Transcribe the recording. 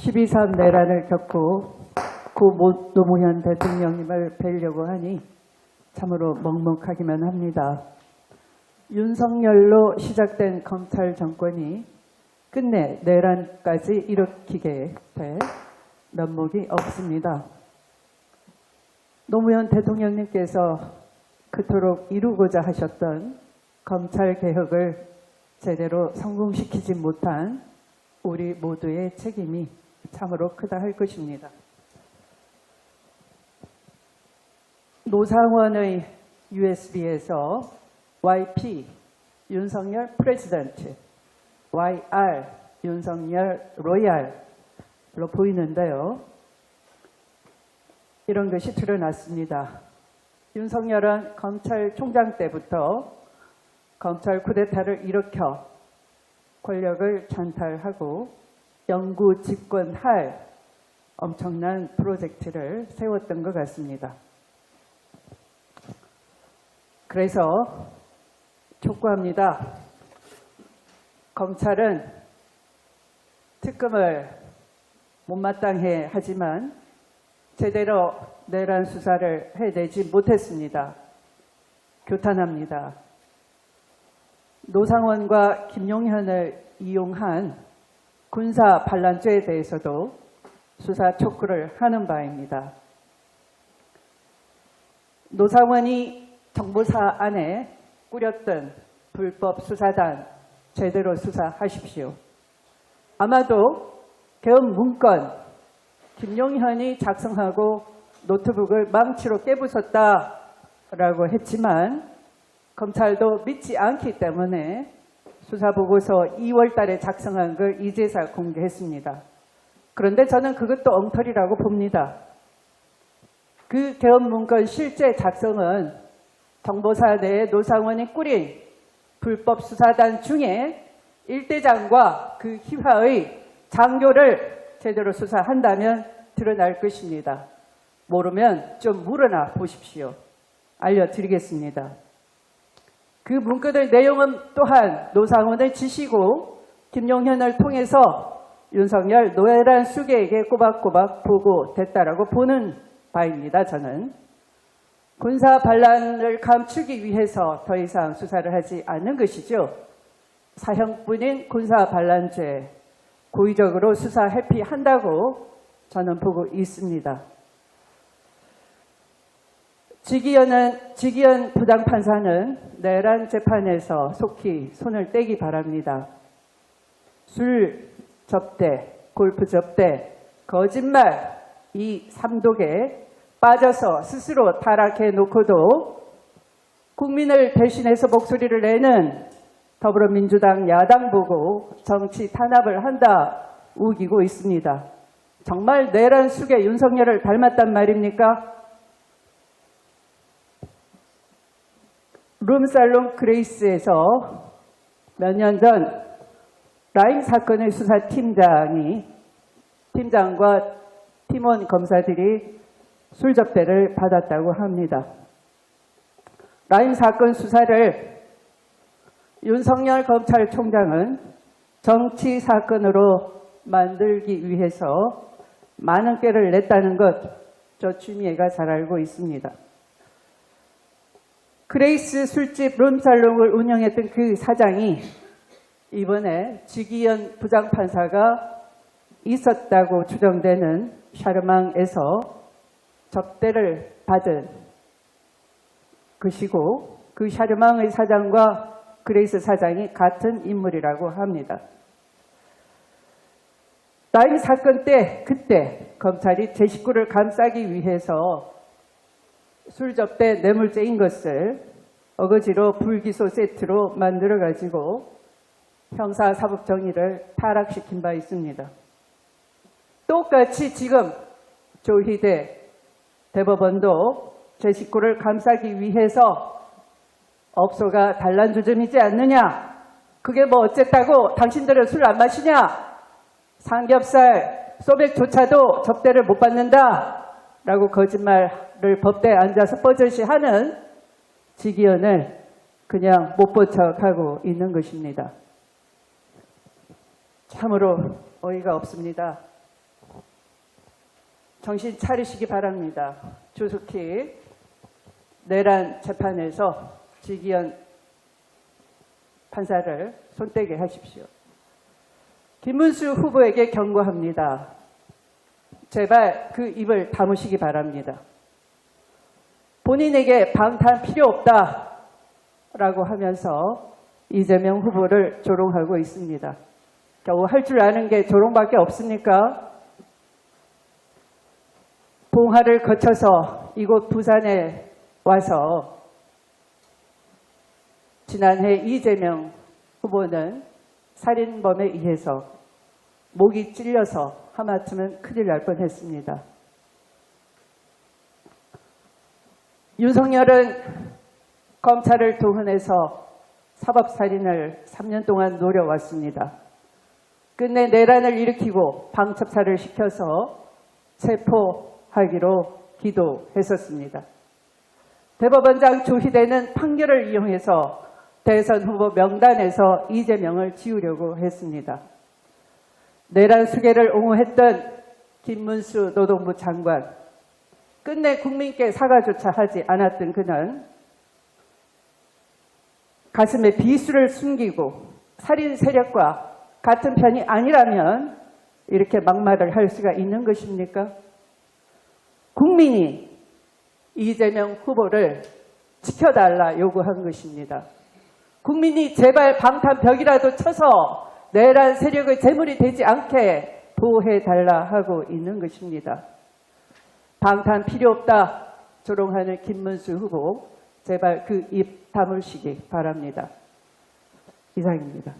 12.3 내란을 겪고 고 노무현 대통령님을 뵈려고 하니 참으로 먹먹하기만 합니다. 윤석열로 시작된 검찰 정권이 끝내 내란까지 일으키게 될 면목이 없습니다. 노무현 대통령님께서 그토록 이루고자 하셨던 검찰개혁을 제대로 성공시키지 못한 우리 모두의 책임이 참으로 크다 할 것입니다. 노상원의 USB에서 YP 윤석열 프레지던트, YR 윤석열 로얄로 보이는데요. 이런 것이 드러났습니다. 윤석열은 검찰총장 때부터 검찰 쿠데타를 일으켜 권력을 찬탈하고 영구 집권할 엄청난 프로젝트를 세웠던 것 같습니다. 그래서 촉구합니다. 검찰은 특검을 못마땅해 하지만 제대로 내란 수사를 해내지 못했습니다. 교탄합니다. 노상원과 김용현을 이용한 군사 반란죄에 대해서도 수사 촉구를 하는 바입니다. 노상원이 정보사 안에 꾸렸던 불법 수사단 제대로 수사하십시오. 아마도 개헌 문건 김용현이 작성하고 노트북을 망치로 깨부쉈다라고 했지만 검찰도 믿지 않기 때문에 수사보고서 2월 달에 작성한 걸 이제서 공개했습니다. 그런데 저는 그것도 엉터리라고 봅니다. 그 개헌 문건 실제 작성은 정보사 내에 노상원이 꾸린 불법 수사단 중에 일대장과 그 희화의 장교를 제대로 수사한다면 드러날 것입니다. 모르면 좀 물어나 보십시오. 알려드리겠습니다. 그 문건의 내용은 또한 노상원을 지시고 김용현을 통해서 윤석열 노회란 수계에게 꼬박꼬박 보고됐다라고 보는 바입니다. 저는 군사 반란을 감추기 위해서 더 이상 수사를 하지 않는 것이죠. 사형뿐인 군사 반란죄 고의적으로 수사 회피한다고 저는 보고 있습니다. 지기현 부장판사는 내란 재판에서 속히 손을 떼기 바랍니다. 술 접대, 골프 접대, 거짓말 이 삼독에 빠져서 스스로 타락해 놓고도 국민을 대신해서 목소리를 내는 더불어민주당 야당 보고 정치 탄압을 한다 우기고 있습니다. 정말 내란 숙의 윤석열을 닮았단 말입니까? 룸살롱 그레이스에서 몇 년 전 라임 사건의 팀장과 팀원 검사들이 술 접대를 받았다고 합니다. 라임 사건 수사를 윤석열 검찰총장은 정치 사건으로 만들기 위해서 많은 꾀를 냈다는 것 저 추미애가 잘 알고 있습니다. 그레이스 술집 룸살롱을 운영했던 그 사장이 이번에 지기현 부장판사가 있었다고 추정되는 샤르망에서 접대를 받은 것이고 그 샤르망의 사장과 그레이스 사장이 같은 인물이라고 합니다. 라임 사건 때 그때 검찰이 제 식구를 감싸기 위해서 술 접대 뇌물죄인 것을 어거지로 불기소 세트로 만들어가지고 형사사법정의를 타락시킨 바 있습니다. 똑같이 지금 조희대 대법원도 제 식구를 감싸기 위해서 업소가 단란주점이지 않느냐? 그게 뭐 어쨌다고 당신들은 술 안 마시냐? 삼겹살, 소백조차도 접대를 못 받는다 라고 거짓말을 법대에 앉아서 뻐젓이 하는 지기현을 그냥 못 본 척하고 있는 것입니다. 참으로 어이가 없습니다. 정신 차리시기 바랍니다. 조속히 내란 재판에서 지기현 판사를 손떼게 하십시오. 김문수 후보에게 경고합니다. 제발 그 입을 다무시기 바랍니다. 본인에게 방탄 필요 없다라고 하면서 이재명 후보를 조롱하고 있습니다. 겨우 할 줄 아는 게 조롱밖에 없습니까? 봉화를 거쳐서 이곳 부산에 와서 지난해 이재명 후보는 살인범에 의해서 목이 찔려서 하마터면 큰일 날 뻔했습니다. 윤석열은 검찰을 동원해서 사법살인을 3년 동안 노려왔습니다. 끝내 내란을 일으키고 방첩사를 시켜서 체포하기로 기도했었습니다. 대법원장 조희대는 판결을 이용해서 대선 후보 명단에서 이재명을 지우려고 했습니다. 내란 수계를 옹호했던 김문수 노동부 장관, 끝내 국민께 사과조차 하지 않았던 그는 가슴에 비수를 숨기고 살인 세력과 같은 편이 아니라면 이렇게 막말을 할 수가 있는 것입니까? 국민이 이재명 후보를 지켜달라 요구한 것입니다. 국민이 제발 방탄벽이라도 쳐서 내란 세력의 재물이 되지 않게 보호해달라 하고 있는 것입니다. 방탄 필요 없다 조롱하는 김문수 후보, 제발 그 입 다물시기 바랍니다. 이상입니다.